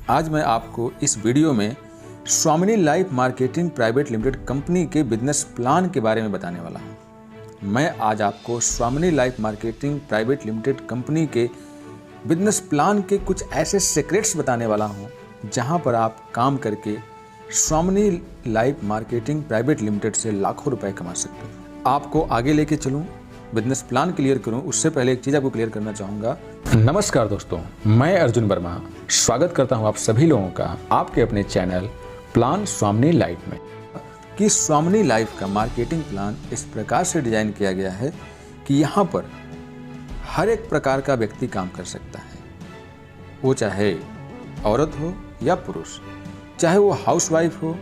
आज मैं आपको इस वीडियो में स्वामिनी life marketing private limited company के बिजनेस प्लान के बारे में बताने वाला हूं। मैं आज आपको स्वामिनी life marketing private limited company के बिजनेस प्लान के कुछ ऐसे सीक्रेट्स बताने वाला हूं जहां पर आप काम करके स्वामिनी लाइफ मार्केटिंग प्राइवेट लिमिटेड से लाखों रुपए कमा सकते हैं। आपको आगे लेके चलूं, बिजनेस प्लान क्लियर करूं, उससे पहले एक चीज़ आपको क्लियर करना चाहूँगा। नमस्कार दोस्तों, मैं अर्जुन वर्मा स्वागत करता हूं आप सभी लोगों का आपके अपने चैनल प्लान स्वामिनी लाइफ में। कि स्वामिनी लाइफ का मार्केटिंग प्लान इस प्रकार से डिजाइन किया गया है कि यहाँ पर हर एक प्रकार का व्यक्ति काम कर सकता है, वो चाहे औरत हो या पुरुष, चाहे वो हाउसवाइफ हो,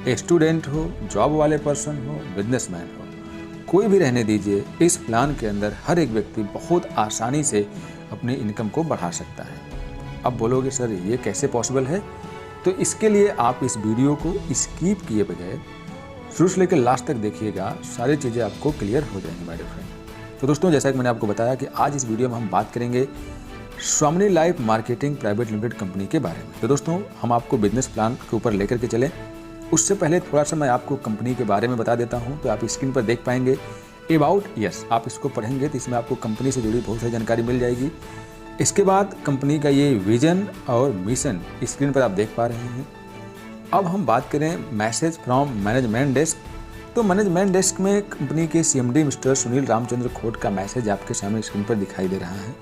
स्टूडेंट हो, जॉब वाले पर्सन हो, बिजनेसमैन हो, कोई भी रहने दीजिए। इस प्लान के अंदर हर एक व्यक्ति बहुत आसानी से अपनी इनकम को बढ़ा सकता है। अब बोलोगे सर ये कैसे पॉसिबल है? तो इसके लिए आप इस वीडियो को स्किप किए बगैर शुरू से लेकर लास्ट तक देखिएगा, सारी चीज़ें आपको क्लियर हो जाएंगी माय डियर फ्रेंड। तो दोस्तों, जैसा कि मैंने आपको बताया कि आज इस वीडियो में हम बात करेंगे स्वामिनी life marketing private limited company के बारे में। तो दोस्तों, हम आपको बिजनेस प्लान के ऊपर लेकर के चलें, उससे पहले थोड़ा सा मैं आपको कंपनी के बारे में बता देता हूं। तो आप स्क्रीन पर देख पाएंगे अबाउट यस, आप इसको पढ़ेंगे तो इसमें आपको कंपनी से जुड़ी बहुत सारी जानकारी मिल जाएगी। इसके बाद कंपनी का ये विजन और मिशन स्क्रीन पर आप देख पा रहे हैं। अब हम बात करें मैसेज फ्रॉम मैनेजमेंट डेस्क। तो मैनेजमेंट डेस्क में कंपनी के CMD मिस्टर सुनील रामचंद्र खोट का मैसेज आपके सामने स्क्रीन पर दिखाई दे रहा है।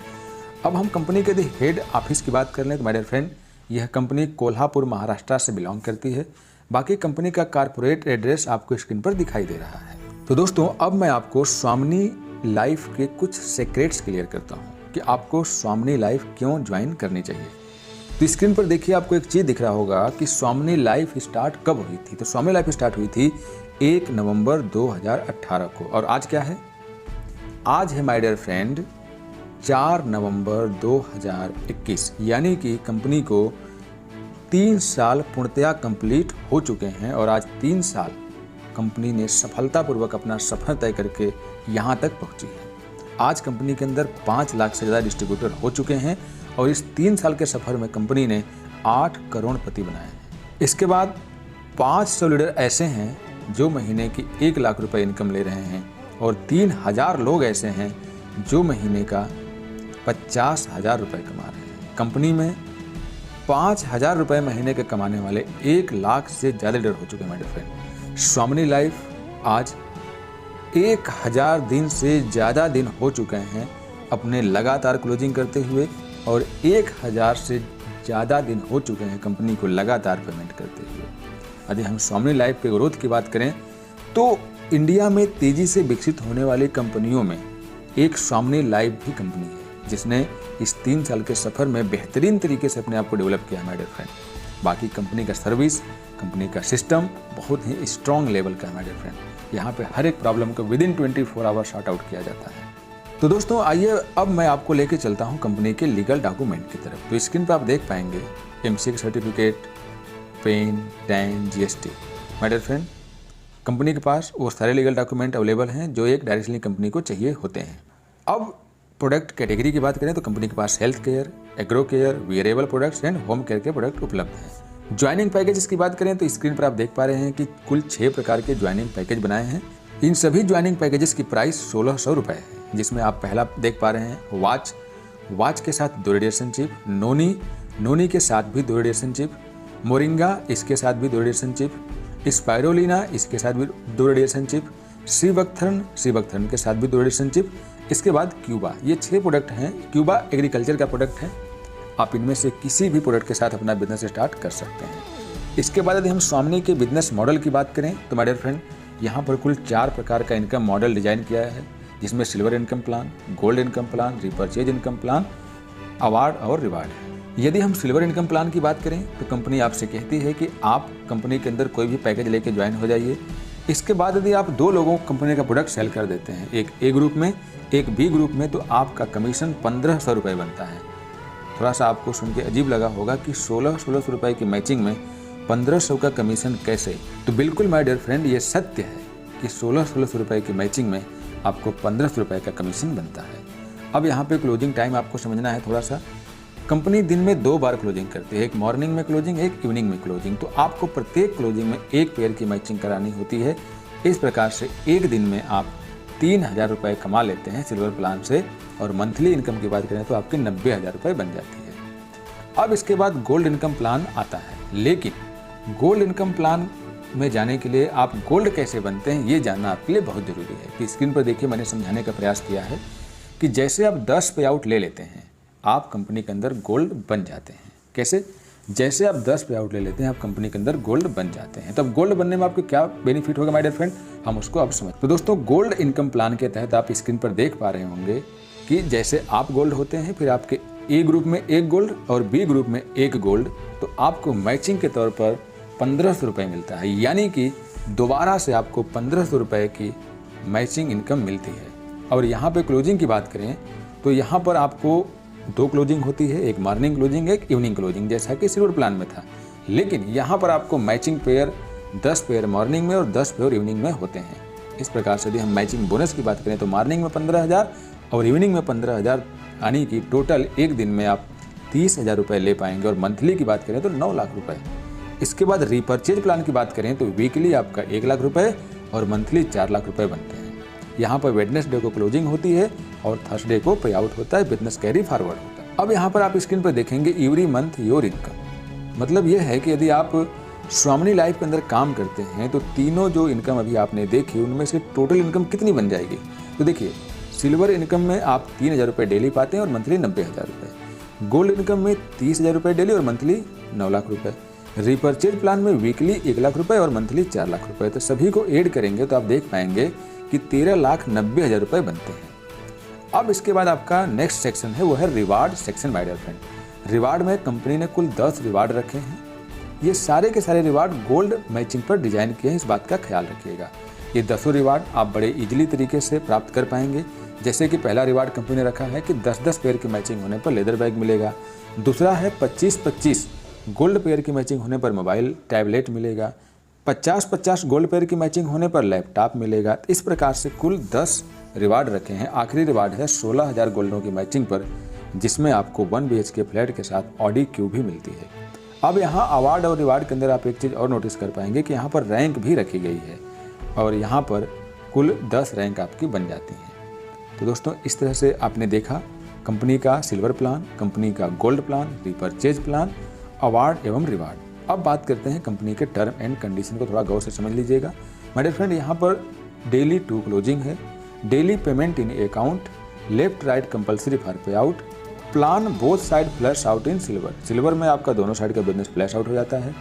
अब हम कंपनी के हेड ऑफिस की बात कर लें तो माय डियर फ्रेंड, यह कंपनी कोल्हापुर महाराष्ट्र से बिलोंग करती है। बाकी कंपनी का कारपोरेट एड्रेस आपको स्क्रीन पर दिखाई दे रहा है। तो दोस्तों, अब मैं आपको स्वामिनी लाइफ के कुछ सीक्रेट्स क्लियर करता हूं कि आपको स्वामिनी लाइफ क्यों ज्वाइन करनी चाहिए। तो स्क्रीन पर देखिए, आपको एक चीज़ दिख रहा होगा कि स्वामिनी लाइफ स्टार्ट कब हुई थी। तो स्वामिनी लाइफ स्टार्ट हुई थी 1 नवंबर 2018 को। और आज क्या है? आज है माय डियर फ्रेंड 4 नवंबर 2021, यानी कि कंपनी को 3 साल पूर्णतया कंप्लीट हो चुके हैं। और आज 3 साल कंपनी ने सफलतापूर्वक अपना सफर तय करके यहाँ तक पहुँची है। आज कंपनी के अंदर 5 लाख से ज़्यादा डिस्ट्रीब्यूटर हो चुके हैं और इस 3 साल के सफ़र में कंपनी ने 8 करोड़पति बनाए हैं। इसके बाद 500 लीडर ऐसे हैं जो महीने की 1 लाख रुपए इनकम ले रहे हैं और 3000 लोग ऐसे हैं जो महीने का 50,000 रुपये कमा रहे हैं। कंपनी में 5,000 रुपये महीने के कमाने वाले 1 लाख से ज़्यादा लीडर हो चुके हैं माय डियर फ्रेंड। स्वामिनी लाइफ आज 1000 दिन से ज़्यादा दिन हो चुके हैं अपने लगातार क्लोजिंग करते हुए, और 1000 से ज़्यादा दिन हो चुके हैं कंपनी को लगातार पेमेंट करते हुए। यदि हम स्वामिनी लाइफ के ग्रोथ की बात करें तो इंडिया में तेज़ी से विकसित होने वाली कंपनियों में एक स्वामिनी लाइफ भी कंपनी है, जिसने इस 3 साल के सफ़र में बेहतरीन तरीके से अपने आप को डेवलप किया है माय डियर फ्रेंड। बाकी कंपनी का सर्विस, कंपनी का सिस्टम बहुत ही स्ट्रॉन्ग लेवल का है माय डियर फ्रेंड। यहाँ पे हर एक प्रॉब्लम को विदिन 24 आवर्स सॉर्ट आउट किया जाता है। तो दोस्तों, आइए अब मैं आपको लेके चलता हूँ कंपनी के लीगल डॉक्यूमेंट की तरफ। तो स्क्रीन पर आप देख पाएंगे MCA certificate, PAN, TAN, GST। My dear friend, company के पास वो सारे लीगल डॉक्यूमेंट अवेलेबल हैं जो एक डायरेक्टली कंपनी को चाहिए होते हैं। अब प्रोडक्ट कैटेगरी की बात करें तो कंपनी के पास health care, agro care, wearable products and home care के प्रोडक्ट उपलब्ध हैं। ज्वाइनिंग पैकेजेस की बात करें तो स्क्रीन पर आप देख पा रहे हैं कि कुल 6 प्रकार के ज्वाइनिंग पैकेज बनाए हैं। इन सभी ज्वाइनिंग पैकेजेस की प्राइस 1600 रुपये है, जिसमें आप पहला देख पा रहे हैं वॉच के साथ 2 रेडिएशन चिप, नोनी के साथ भी 2 रेडिएशन चिप, मोरिंगा इसके साथ भी 2 रेडिएशन चिप, स्पायरोलिना इसके साथ भी 2 रेडिएशन चिप, श्रीवक्थर्न के साथ भी 2 रेडिएशन चिप। इसके बाद क्यूबा, ये 6 प्रोडक्ट हैं। क्यूबा एग्रीकल्चर का प्रोडक्ट है, आप इनमें से किसी भी प्रोडक्ट के साथ अपना बिजनेस स्टार्ट कर सकते हैं। इसके बाद यदि हम स्वामिनी के बिजनेस मॉडल की बात करें तो माय डियर फ्रेंड, यहाँ पर कुल 4 प्रकार का इनकम मॉडल डिजाइन किया है, जिसमें silver income plan, gold income plan, repurchase income plan, award और रिवार्ड है। यदि हम सिल्वर इनकम प्लान की बात करें तो कंपनी आपसे कहती है कि आप कंपनी के अंदर कोई भी पैकेज लेके ज्वाइन हो जाइए। इसके बाद यदि आप 2 लोगों को कंपनी का प्रोडक्ट सेल कर देते हैं, एक A ग्रुप में, एक B ग्रुप में, तो आपका कमीशन 1500 रुपये बनता है। थोड़ा सा आपको सुन के अजीब लगा होगा कि 1600 रुपये की मैचिंग में 1500 का कमीशन कैसे? तो बिल्कुल माय डियर फ्रेंड, ये सत्य है कि 1600 रुपये की मैचिंग में आपको 1500 रुपये का कमीशन बनता है। अब यहाँ पे क्लोजिंग टाइम आपको समझना है थोड़ा सा। कंपनी दिन में 2 बार क्लोजिंग करती है, एक मॉर्निंग में क्लोजिंग, एक इवनिंग में क्लोजिंग। तो आपको प्रत्येक क्लोजिंग में एक पेयर की मैचिंग करानी होती है। इस प्रकार से एक दिन में आप 3000 रुपये कमा लेते हैं सिल्वर प्लान से, और मंथली इनकम की बात करें तो आपके 90,000 रुपये बन जाती है। अब इसके बाद गोल्ड इनकम प्लान आता है, लेकिन गोल्ड इनकम प्लान में जाने के लिए आप गोल्ड कैसे बनते हैं ये जानना आपके लिए बहुत ज़रूरी है। कि स्क्रीन पर देखिए, मैंने समझाने का प्रयास किया है कि जैसे आप 10 पे आउट ले लेते हैं, आप कंपनी के अंदर गोल्ड बन जाते हैं। कैसे? जैसे आप 10 पे आउट ले लेते हैं, आप कंपनी के अंदर गोल्ड बन जाते हैं। तब गोल्ड बनने में आपको क्या बेनिफिट होगा माय डियर फ्रेंड, हम उसको अब समझ। तो दोस्तों, गोल्ड इनकम प्लान के तहत आप स्क्रीन पर देख पा रहे होंगे कि जैसे आप गोल्ड होते हैं, फिर आपके ए ग्रुप में एक गोल्ड और बी ग्रुप में एक गोल्ड, तो आपको मैचिंग के तौर पर 1500 रुपये मिलता है। यानी कि दोबारा से आपको 1500 रुपये की मैचिंग इनकम मिलती है। और यहाँ पे क्लोजिंग की बात करें तो यहाँ पर आपको 2 क्लोजिंग होती है, एक मॉर्निंग क्लोजिंग, एक इवनिंग क्लोजिंग, जैसा कि सिल्वर प्लान में था। लेकिन यहाँ पर आपको मैचिंग पेयर 10 पेयर मॉर्निंग में और 10 पेयर इवनिंग में होते हैं। इस प्रकार से यदि हम मैचिंग बोनस की बात करें तो मॉर्निंग में 15,000 और इवनिंग में 15,000, यानी कि टोटल एक दिन में आप 30,000 रुपये ले पाएंगे। और मंथली की बात करें तो 9 लाख रुपये। इसके बाद रीपर्चेज प्लान की बात करें तो वीकली आपका 1 लाख रुपये और मंथली 4 लाख रुपये बनते हैं। यहाँ पर वेडनेसडे को क्लोजिंग होती है और थर्सडे को पे आउट होता है, बिजनेस कैरी फॉरवर्ड होता है। अब यहाँ पर आप स्क्रीन पर देखेंगे एवरी मंथ योर इनकम। मतलब यह है कि यदि आप स्वामिनी लाइफ के अंदर काम करते हैं तो तीनों जो इनकम अभी आपने देखी उनमें से टोटल इनकम कितनी बन जाएगी। तो देखिए, सिल्वर इनकम में आप 3,000 रुपये डेली पाते हैं और मंथली 90,000 रुपये। गोल्ड इनकम में 30,000 रुपये डेली और मंथली 9 लाख रुपये। रीपर्चेज प्लान में वीकली 1 लाख रुपये और मंथली 4 लाख रुपये। तो सभी को ऐड करेंगे तो आप देख पाएंगे कि 13,90,000 रुपये बनते हैं। अब इसके बाद आपका नेक्स्ट सेक्शन है, वो है reward section my dear friend. Reward में कंपनी ने कुल 10 रिवार्ड रखे हैं। ये सारे के सारे रिवार्ड गोल्ड मैचिंग पर डिजाइन किए हैं, इस बात का ख्याल रखिएगा। ये 10 रिवार्ड आप बड़े इजीली तरीके से प्राप्त कर पाएंगे। जैसे कि पहला रिवार्ड कंपनी ने रखा है कि 10-10 पेयर की मैचिंग होने पर लेदर बैग मिलेगा। दूसरा है 25-25 गोल्ड पेयर की मैचिंग होने पर मोबाइल टैबलेट मिलेगा। 50-50 गोल्ड पेयर की मैचिंग होने पर लैपटॉप मिलेगा। इस प्रकार से कुल 10 रिवार्ड रखे हैं। आखिरी रिवार्ड है 16,000 गोल्डों की मैचिंग पर, जिसमें आपको 1 BHK फ्लैट के साथ ऑडी क्यू भी मिलती है। अब यहाँ अवार्ड और रिवार्ड के अंदर आप एक चीज़ और नोटिस कर पाएंगे कि यहाँ पर रैंक भी रखी गई है और यहाँ पर कुल 10 रैंक आपकी बन जाती हैं। तो दोस्तों, इस तरह से आपने देखा कंपनी का सिल्वर प्लान, कंपनी का gold plan, repurchase plan, award एवं रिवार्ड। अब बात करते हैं कंपनी के टर्म एंड कंडीशन को, थोड़ा गौर से समझ लीजिएगा माय डियर फ्रेंड। यहाँ पर डेली 2 क्लोजिंग है, daily payment in account, left right compulsory for pay out, plan both side flash out in silver. Silver में आपका दोनों साइड का बिजनेस फ्लैश आउट हो जाता है।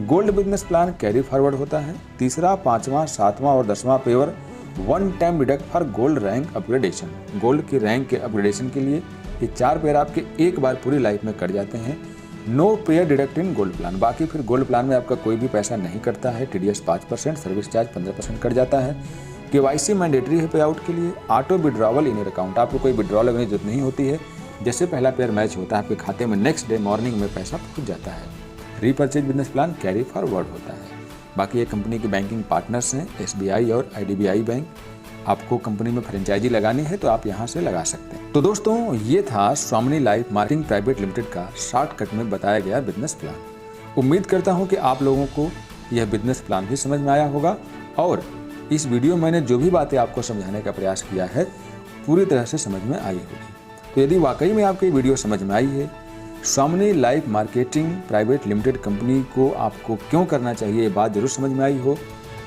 Gold business plan carry forward होता है। तीसरा, 5वां, 7वां और 10वां पेवर 1 time deduct for gold rank upgradation. Gold की रैंक के अपग्रेडेशन के लिए ये 4 पेयर आपके एक बार पूरी लाइफ में कट जाते हैं। No pair deduct in gold plan. बाकी फिर गोल्ड प्लान में आपका कोई भी पैसा नहीं कटता है। TDS 5%, सर्विस चार्ज 15% कट जाता है। KYC मैंडेटरी है पे आउट के लिए। Auto withdrawal in your account, आपको कोई विड्रॉल करने की जरूरत नहीं होती है। जैसे पहला पेयर मैच होता है आपके खाते में, नेक्स्ट डे मॉर्निंग में पैसा पहुंच जाता है। Repurchase business plan carry forward होता है। बाकी ये कंपनी के बैंकिंग पार्टनर्स हैं, SBI और IDBI बैंक। आपको कंपनी में फ्रेंचाइजी लगानी है तो आप यहाँ से लगा सकते हैं। तो दोस्तों, ये था स्वामिनी लाइफ मार्केटिंग प्राइवेट लिमिटेड का शॉर्टकट में बताया गया बिजनेस प्लान। उम्मीद करता हूँ कि आप लोगों को यह बिजनेस प्लान भी समझ में आया होगा और इस वीडियो में मैंने जो भी बातें आपको समझाने का प्रयास किया है पूरी तरह से समझ में आई होगी। तो यदि वाकई में आपको ये वीडियो समझ में आई है, स्वामिनी life marketing private limited company को आपको क्यों करना चाहिए, ये बात जरूर समझ में आई हो,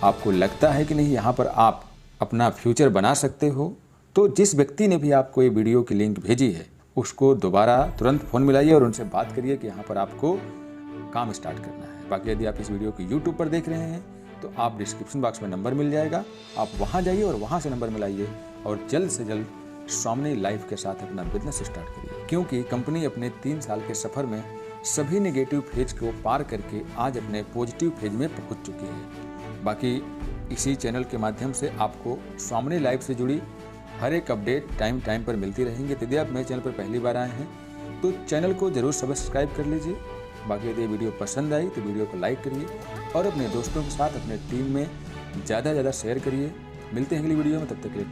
आपको लगता है कि नहीं यहाँ पर आप अपना फ्यूचर बना सकते हो, तो जिस व्यक्ति ने भी आपको ये वीडियो की लिंक भेजी है उसको दोबारा तुरंत फ़ोन मिलाइए और उनसे बात करिए कि यहाँ पर आपको काम स्टार्ट करना है। बाकी यदि आप इस वीडियो को YouTube पर देख रहे हैं तो आप डिस्क्रिप्शन बॉक्स में नंबर मिल जाएगा, आप वहाँ जाइए और वहाँ से नंबर मिलाइए और जल्द से जल्द स्वामिनी लाइफ के साथ अपना बिजनेस स्टार्ट करिए। क्योंकि कंपनी अपने 3 साल के सफ़र में सभी नेगेटिव फेज को पार करके आज अपने पॉजिटिव फेज में पहुंच चुकी है। बाकी इसी चैनल के माध्यम से आपको स्वामिनी लाइफ से जुड़ी हर एक अपडेट टाइम पर मिलती रहेंगी। यदि आप मेरे चैनल पर पहली बार आए हैं तो चैनल को जरूर सब्सक्राइब कर लीजिए। बाकी यदि वीडियो पसंद आई तो वीडियो को लाइक करिए और अपने दोस्तों के साथ अपने टीम में ज़्यादा से ज़्यादा शेयर करिए। मिलते हैं अगली वीडियो में, तब तक के लिए।